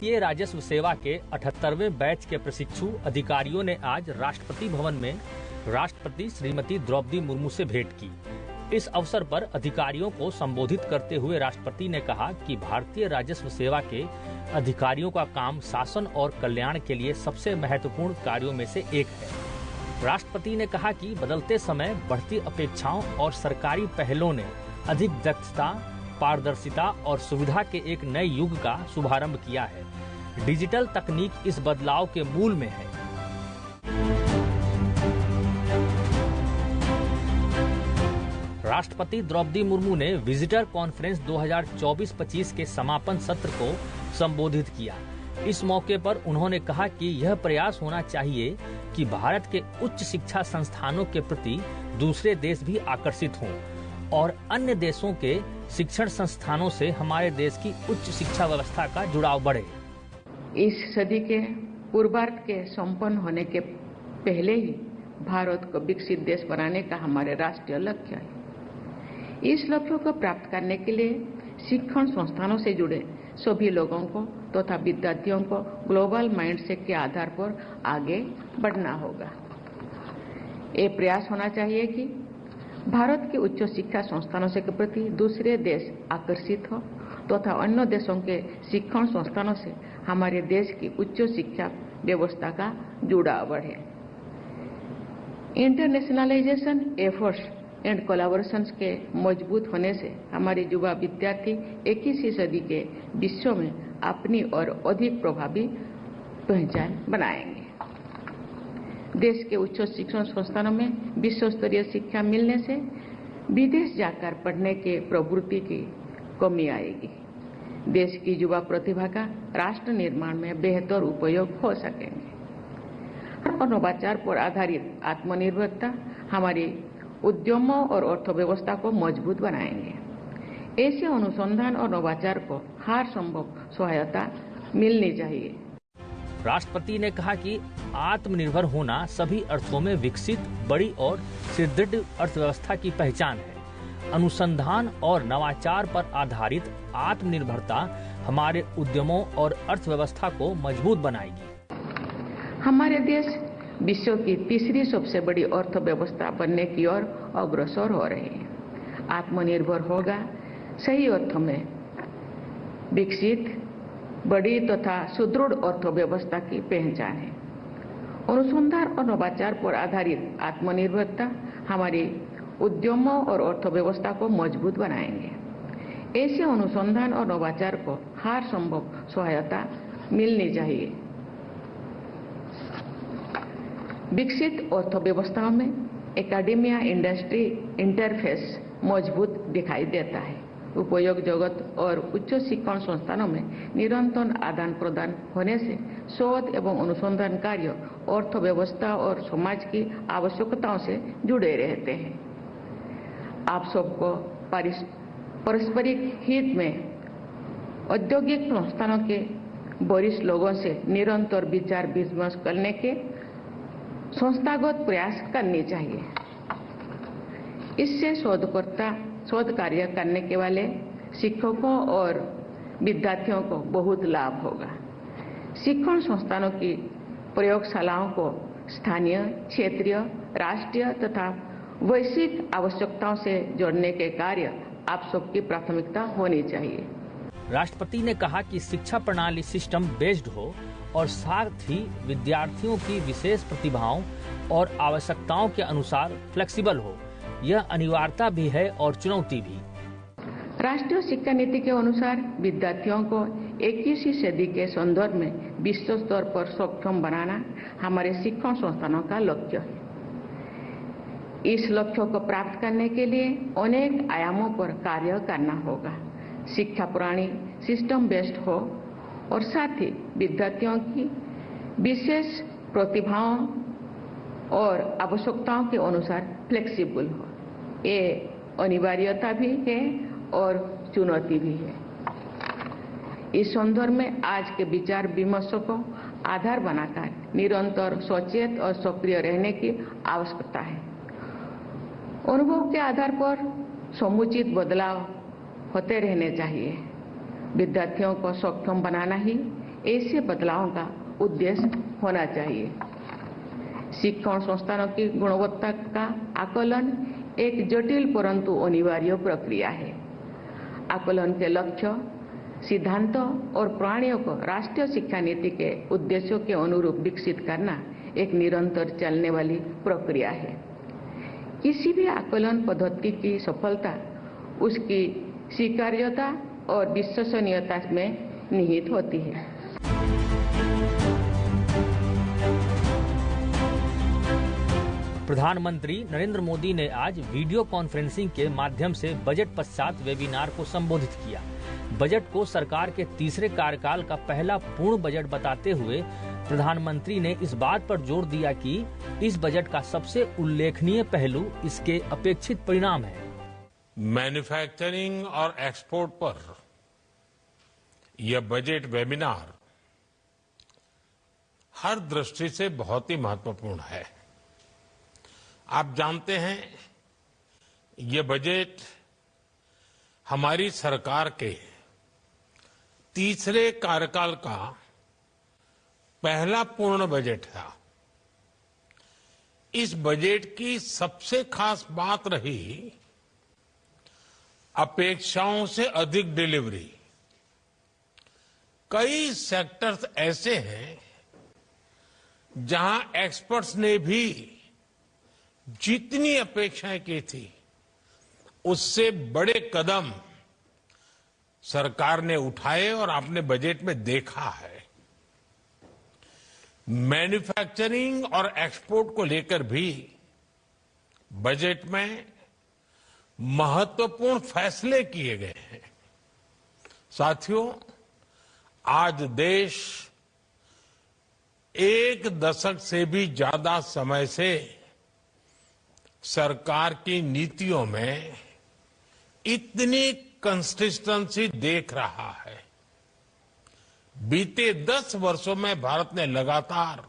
भारतीय राजस्व सेवा के 78वें बैच के प्रशिक्षु अधिकारियों ने आज राष्ट्रपति भवन में राष्ट्रपति श्रीमती द्रौपदी मुर्मू से भेंट की। इस अवसर पर अधिकारियों को संबोधित करते हुए राष्ट्रपति ने कहा कि भारतीय राजस्व सेवा के अधिकारियों का काम शासन और कल्याण के लिए सबसे महत्वपूर्ण कार्यों में से एक है। राष्ट्रपति ने कहा कि बदलते समय बढ़ती अपेक्षाओं और सरकारी पहलों ने अधिक दक्षता, पारदर्शिता और सुविधा के एक नए युग का शुभारंभ किया है। डिजिटल तकनीक इस बदलाव के मूल में है। राष्ट्रपति द्रौपदी मुर्मू ने विजिटर कॉन्फ्रेंस 2024-25 के समापन सत्र को संबोधित किया। इस मौके पर उन्होंने कहा कि यह प्रयास होना चाहिए कि भारत के उच्च शिक्षा संस्थानों के प्रति दूसरे देश भी आकर्षित हों और अन्य देशों के शिक्षण संस्थानों से हमारे देश की उच्च शिक्षा व्यवस्था का जुड़ाव बढ़े। इस सदी के पूर्वार्ध के संपन्न होने के पहले ही भारत को विकसित देश बनाने का हमारे राष्ट्रीय लक्ष्य है। इस लक्ष्य को प्राप्त करने के लिए शिक्षण संस्थानों से जुड़े सभी लोगों को तथा विद्यार्थियों को ग्लोबल माइंडसेट के आधार पर आगे बढ़ना होगा। ये प्रयास होना चाहिए कि भारत के उच्च शिक्षा संस्थानों से के प्रति दूसरे देश आकर्षित हो तथा अन्य देशों के शिक्षण संस्थानों से हमारे देश की उच्च शिक्षा व्यवस्था का जुड़ाव बढ़े। इंटरनेशनलाइजेशन एफर्ट्स एंड कोलैबोरेशंस के मजबूत होने से हमारे युवा विद्यार्थी 21वीं सदी के विश्व में अपनी और अधिक प्रभावी पहचान बनाएंगे। देश के उच्च शिक्षण संस्थानों में विश्व स्तरीय शिक्षा मिलने से विदेश जाकर पढ़ने के प्रवृत्ति की कमी आएगी। देश की युवा प्रतिभा का राष्ट्र निर्माण में बेहतर उपयोग हो सकेंगे और नवाचार पर आधारित आत्मनिर्भरता हमारी उद्यमों और अर्थव्यवस्था को मजबूत बनाएंगे। ऐसे अनुसंधान और नवाचार को हर संभव सहायता मिलनी चाहिए। राष्ट्रपति ने कहा कि आत्मनिर्भर होना सभी अर्थों में विकसित, बड़ी और सुदृढ़ अर्थव्यवस्था की पहचान है। अनुसंधान और नवाचार पर आधारित आत्मनिर्भरता हमारे उद्यमों और अर्थव्यवस्था को मजबूत बनाएगी। हमारे देश विश्व की तीसरी सबसे बड़ी अर्थव्यवस्था बनने की ओर अग्रसर हो रही है। आत्मनिर्भर होगा सही अर्थों में विकसित, बड़ी तथा सुदृढ़ अर्थव्यवस्था की पहचान है। अनुसंधान और नवाचार पर आधारित आत्मनिर्भरता हमारी उद्यमों और अर्थव्यवस्था को मजबूत बनाएंगे। ऐसे अनुसंधान और नवाचार को हर संभव सहायता मिलनी चाहिए। विकसित अर्थव्यवस्थाओं में एकेडमिया इंडस्ट्री इंटरफेस मजबूत दिखाई देता है। उपयोग जगत और उच्च शिक्षण संस्थानों में निरंतर आदान प्रदान होने से शोध एवं अनुसंधान कार्य अर्थव्यवस्था और समाज की आवश्यकताओं से जुड़े रहते हैं। आप सबको पारस्परिक हित में औद्योगिक संस्थानों के वरिष्ठ लोगों से निरंतर विचार विमर्श करने के संस्थागत प्रयास करनी चाहिए। इससे शोध कार्य करने के वाले शिक्षकों और विद्यार्थियों को बहुत लाभ होगा। शिक्षण संस्थानों की प्रयोगशालाओं को स्थानीय, क्षेत्रीय, राष्ट्रीय तथा वैश्विक आवश्यकताओं से जोड़ने के कार्य आप सबकी प्राथमिकता होनी चाहिए। राष्ट्रपति ने कहा कि शिक्षा प्रणाली सिस्टम बेस्ड हो और साथ ही विद्यार्थियों की विशेष प्रतिभाओं और आवश्यकताओं के अनुसार फ्लेक्सिबल हो। यह अनिवार्यता भी है और चुनौती भी। राष्ट्रीय शिक्षा नीति के अनुसार विद्यार्थियों को 21वीं सदी के संदर्भ में विश्व स्तर पर सक्षम बनाना हमारे शिक्षण संस्थानों का लक्ष्य है। इस लक्ष्य को प्राप्त करने के लिए अनेक आयामों पर कार्य करना होगा। शिक्षा प्रणाली सिस्टम बेस्ड हो और साथ ही विद्यार्थियों की विशेष प्रतिभाओं और आवश्यकताओं के अनुसार फ्लेक्सिबल हो। ये अनिवार्यता भी है और चुनौती भी है। इस संदर्भ में आज के विचार विमर्शों को आधार बनाकर निरंतर सचेत और सक्रिय रहने की आवश्यकता है। अनुभव के आधार पर समुचित बदलाव होते रहने चाहिए। विद्यार्थियों को सक्षम बनाना ही ऐसे बदलावों का उद्देश्य होना चाहिए। शिक्षण संस्थानों की गुणवत्ता का आकलन एक जटिल परंतु अनिवार्य प्रक्रिया है। आकलन के लक्ष्य, सिद्धांतों और प्रणालियों को राष्ट्रीय शिक्षा नीति के उद्देश्यों के अनुरूप विकसित करना एक निरंतर चलने वाली प्रक्रिया है। किसी भी आकलन पद्धति की सफलता उसकी स्वीकार्यता और विश्वसनीयता में निहित होती है। प्रधानमंत्री नरेंद्र मोदी ने आज वीडियो कॉन्फ्रेंसिंग के माध्यम से बजट पश्चात वेबिनार को संबोधित किया। बजट को सरकार के तीसरे कार्यकाल का पहला पूर्ण बजट बताते हुए प्रधानमंत्री ने इस बात पर जोर दिया कि इस बजट का सबसे उल्लेखनीय पहलू इसके अपेक्षित परिणाम है। मैन्युफैक्चरिंग और एक्सपोर्ट पर यह बजट वेबिनार हर दृष्टि से बहुत ही महत्वपूर्ण है। आप जानते हैं, ये बजट हमारी सरकार के तीसरे कार्यकाल का पहला पूर्ण बजट था। इस बजट की सबसे खास बात रही अपेक्षाओं से अधिक डिलीवरी। कई सेक्टर्स ऐसे हैं जहां एक्सपर्ट्स ने भी जितनी अपेक्षाएं की थी उससे बड़े कदम सरकार ने उठाए और आपने बजट में देखा है। मैन्युफैक्चरिंग और एक्सपोर्ट को लेकर भी बजट में महत्वपूर्ण फैसले किए गए हैं। साथियों, आज देश एक दशक से भी ज्यादा समय से सरकार की नीतियों में इतनी कंसिस्टेंसी देख रहा है। बीते 10 वर्षों में भारत ने लगातार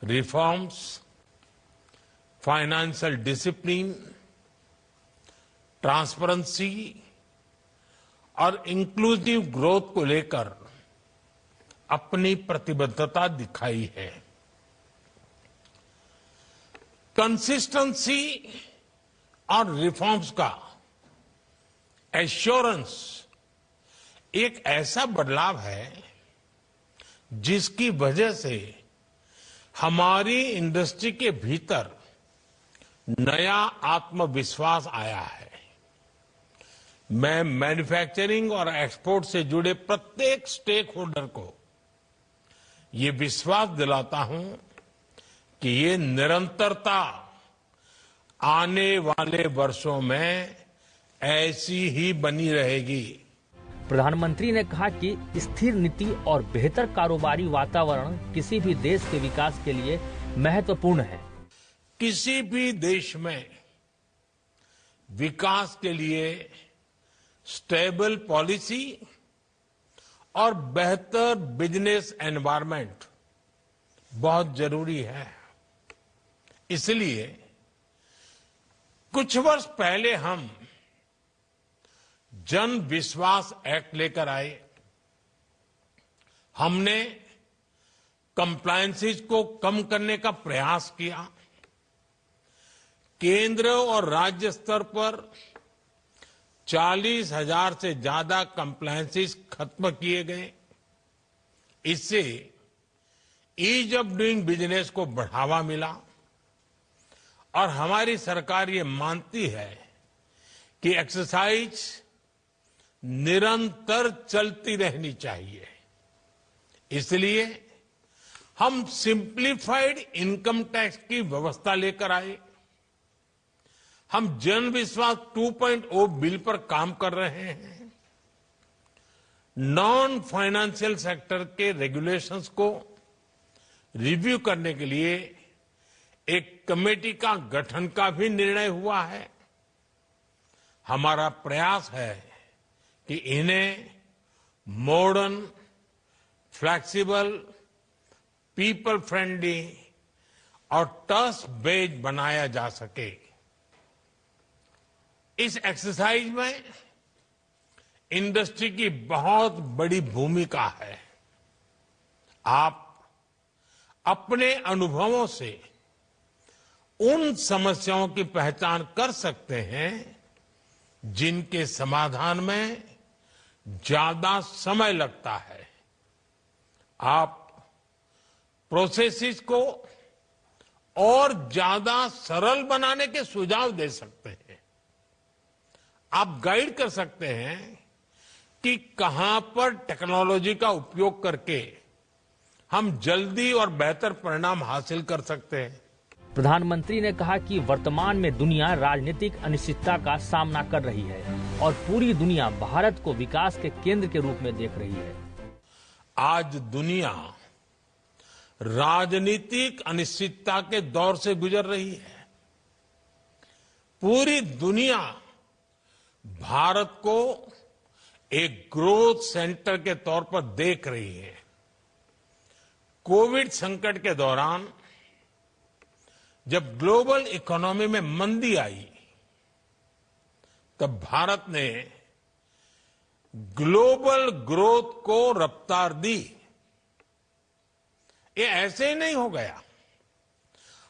रिफॉर्म्स, फाइनेंशियल डिसिप्लिन, ट्रांसपेरेंसी और इंक्लूसिव ग्रोथ को लेकर अपनी प्रतिबद्धता दिखाई है। कंसिस्टेंसी और रिफॉर्म्स का एश्योरेंस एक ऐसा बदलाव है जिसकी वजह से हमारी इंडस्ट्री के भीतर नया आत्मविश्वास आया है। मैं मैन्युफैक्चरिंग और एक्सपोर्ट से जुड़े प्रत्येक स्टेक होल्डर को ये विश्वास दिलाता हूं कि ये निरंतरता आने वाले वर्षों में ऐसी ही बनी रहेगी। प्रधानमंत्री ने कहा कि स्थिर नीति और बेहतर कारोबारी वातावरण किसी भी देश के विकास के लिए महत्वपूर्ण है। किसी भी देश में विकास के लिए स्टेबल पॉलिसी और बेहतर बिजनेस एनवायरनमेंट बहुत जरूरी है। इसलिए कुछ वर्ष पहले हम जन विश्वास एक्ट लेकर आए। हमने कंप्लायंसेस को कम करने का प्रयास किया। केंद्र और राज्य स्तर पर 40,000 से ज्यादा कंप्लायंसेस खत्म किए गए। इससे ईज ऑफ डूइंग बिजनेस को बढ़ावा मिला और हमारी सरकार ये मानती है कि एक्सरसाइज निरंतर चलती रहनी चाहिए। इसलिए हम सिंप्लीफाइड इनकम टैक्स की व्यवस्था लेकर आए। हम जन विश्वास 2.0 बिल पर काम कर रहे हैं। नॉन फाइनेंशियल सेक्टर के रेगुलेशंस को रिव्यू करने के लिए एक कमेटी का गठन का भी निर्णय हुआ है। हमारा प्रयास है कि इन्हें मॉडर्न, फ्लेक्सिबल, पीपल फ्रेंडली और ट्रस्ट बेस्ड बनाया जा सके। इस एक्सरसाइज में इंडस्ट्री की बहुत बड़ी भूमिका है। आप अपने अनुभवों से उन समस्याओं की पहचान कर सकते हैं जिनके समाधान में ज्यादा समय लगता है। आप प्रोसेसेस को और ज्यादा सरल बनाने के सुझाव दे सकते हैं। आप गाइड कर सकते हैं कि कहां पर टेक्नोलॉजी का उपयोग करके हम जल्दी और बेहतर परिणाम हासिल कर सकते हैं। प्रधानमंत्री ने कहा कि वर्तमान में दुनिया राजनीतिक अनिश्चितता का सामना कर रही है और पूरी दुनिया भारत को विकास के केंद्र के रूप में देख रही है। आज दुनिया राजनीतिक अनिश्चितता के दौर से गुजर रही है। पूरी दुनिया भारत को एक ग्रोथ सेंटर के तौर पर देख रही है। कोविड संकट के दौरान जब ग्लोबल इकोनॉमी में मंदी आई, तब भारत ने ग्लोबल ग्रोथ को रफ्तार दी। ये ऐसे ही नहीं हो गया।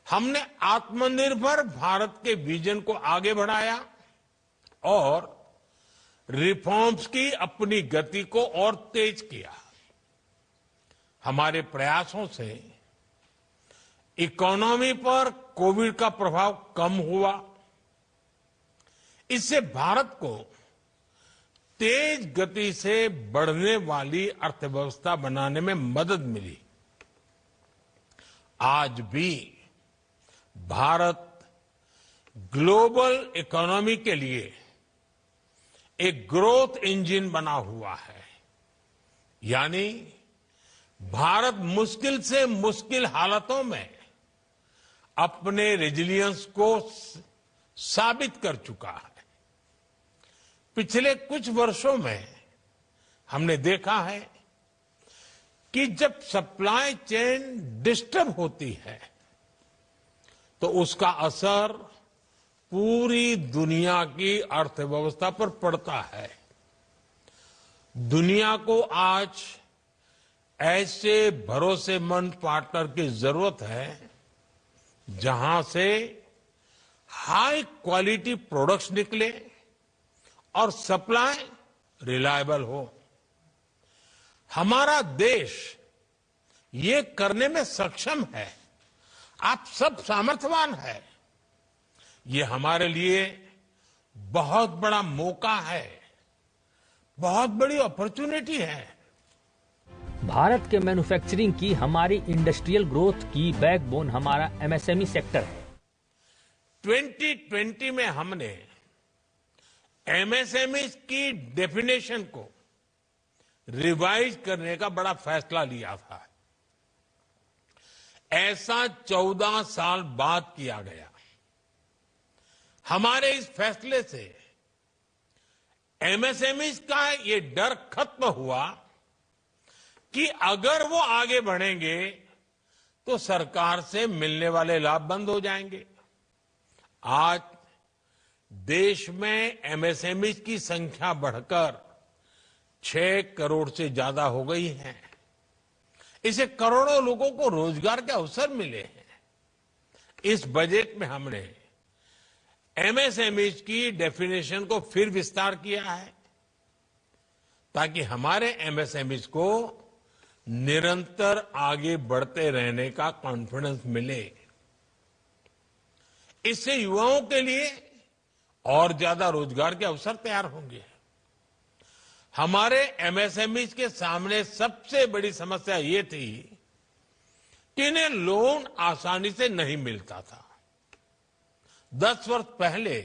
हमने आत्मनिर्भर भारत के विजन को आगे बढ़ाया और रिफॉर्म्स की अपनी गति को और तेज किया। हमारे प्रयासों से इकोनॉमी पर कोविड का प्रभाव कम हुआ। इससे भारत को तेज गति से बढ़ने वाली अर्थव्यवस्था बनाने में मदद मिली। आज भी भारत ग्लोबल इकोनॉमी के लिए एक ग्रोथ इंजन बना हुआ है। यानी भारत मुश्किल से मुश्किल हालातों में अपने रेजिलियंस को साबित कर चुका है। पिछले कुछ वर्षों में हमने देखा है कि जब सप्लाई चेन डिस्टर्ब होती है तो उसका असर पूरी दुनिया की अर्थव्यवस्था पर पड़ता है। दुनिया को आज ऐसे भरोसेमंद पार्टनर की जरूरत है जहां से हाई क्वालिटी प्रोडक्ट्स निकले और सप्लाई रिलायबल हो। हमारा देश ये करने में सक्षम है। आप सब सामर्थ्यवान है। ये हमारे लिए बहुत बड़ा मौका है, बहुत बड़ी अपॉर्चुनिटी है। भारत के मैन्युफैक्चरिंग की हमारी इंडस्ट्रियल ग्रोथ की बैकबोन हमारा एमएसएमई सेक्टर है। 2020 में हमने एमएसएमई की डेफिनेशन को रिवाइज करने का बड़ा फैसला लिया था। ऐसा 14 साल बाद किया गया। हमारे इस फैसले से एमएसएमई का ये डर खत्म हुआ कि अगर वो आगे बढ़ेंगे तो सरकार से मिलने वाले लाभ बंद हो जाएंगे। आज देश में एमएसएमई की संख्या बढ़कर 6 करोड़ से ज्यादा हो गई है। इससे करोड़ों लोगों को रोजगार के अवसर मिले हैं। इस बजट में हमने एमएसएमई की डेफिनेशन को फिर विस्तार किया है ताकि हमारे एमएसएमई को निरंतर आगे बढ़ते रहने का कॉन्फिडेंस मिले। इससे युवाओं के लिए और ज्यादा रोजगार के अवसर तैयार होंगे। हमारे एमएसएमई के सामने सबसे बड़ी समस्या ये थी कि इन्हें लोन आसानी से नहीं मिलता था। 10 वर्ष पहले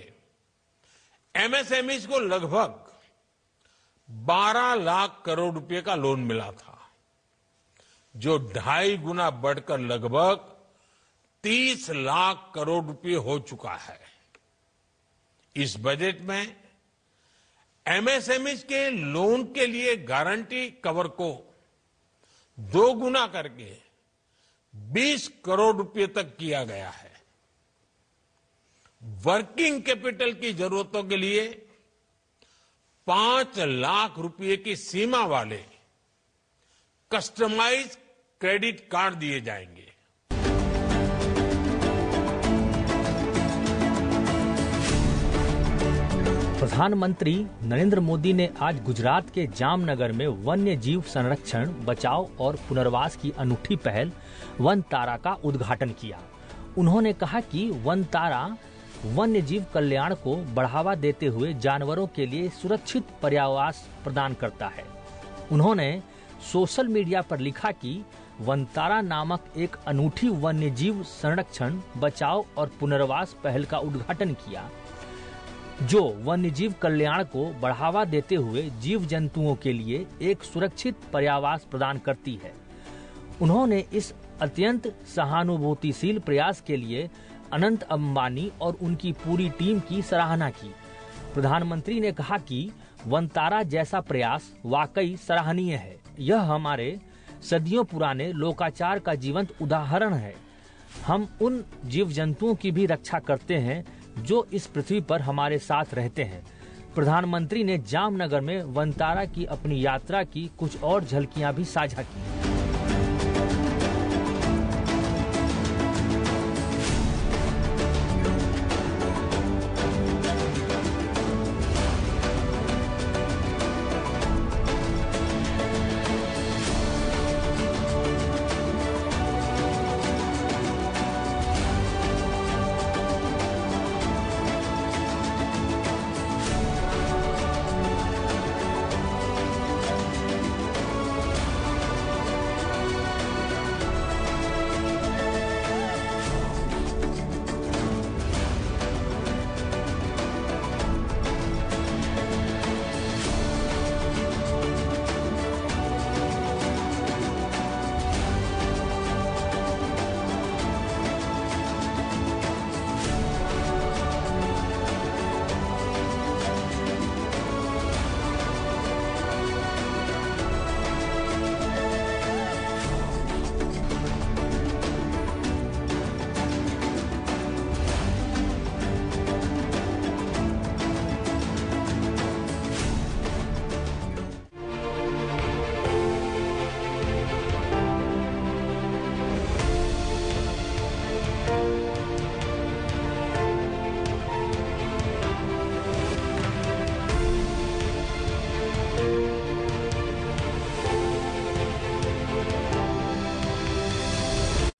एमएसएमई को लगभग 12 लाख करोड़ रुपए का लोन मिला था, जो 2.5 गुना बढ़कर लगभग 30 लाख करोड़ रुपए हो चुका है। इस बजट में एमएसएमई के लोन के लिए गारंटी कवर को 2 गुना करके 20 करोड़ रुपए तक किया गया है। वर्किंग कैपिटल की जरूरतों के लिए 5 लाख रुपए की सीमा वाले कस्टमाइज क्रेडिट कार्ड दिए जाएंगे। प्रधानमंत्री नरेंद्र मोदी ने आज गुजरात के जामनगर में वन्य जीव संरक्षण, बचाव और पुनर्वास की अनूठी पहल वन तारा का उद्घाटन किया। उन्होंने कहा कि वन तारा वन्य जीव कल्याण को बढ़ावा देते हुए जानवरों के लिए सुरक्षित पर्यावास प्रदान करता है। उन्होंने सोशल मीडिया पर लिखा कि वन तारा नामक एक अनूठी वन्य जीव संरक्षण, बचाव और पुनर्वास पहल का उद्घाटन किया, जो वन्यजीव कल्याण को बढ़ावा देते हुए जीव जंतुओं के लिए एक सुरक्षित पर्यावास प्रदान करती है। उन्होंने इस अत्यंत सहानुभूतिशील प्रयास के लिए अनंत अंबानी और उनकी पूरी टीम की सराहना की। प्रधानमंत्री ने कहा कि वन तारा जैसा प्रयास वाकई सराहनीय है। यह हमारे सदियों पुराने लोकाचार का जीवंत उदाहरण है। हम उन जीव जंतुओं की भी रक्षा करते हैं जो इस पृथ्वी पर हमारे साथ रहते हैं। प्रधानमंत्री ने जामनगर में वन तारा की अपनी यात्रा की कुछ और झलकियां भी साझा की।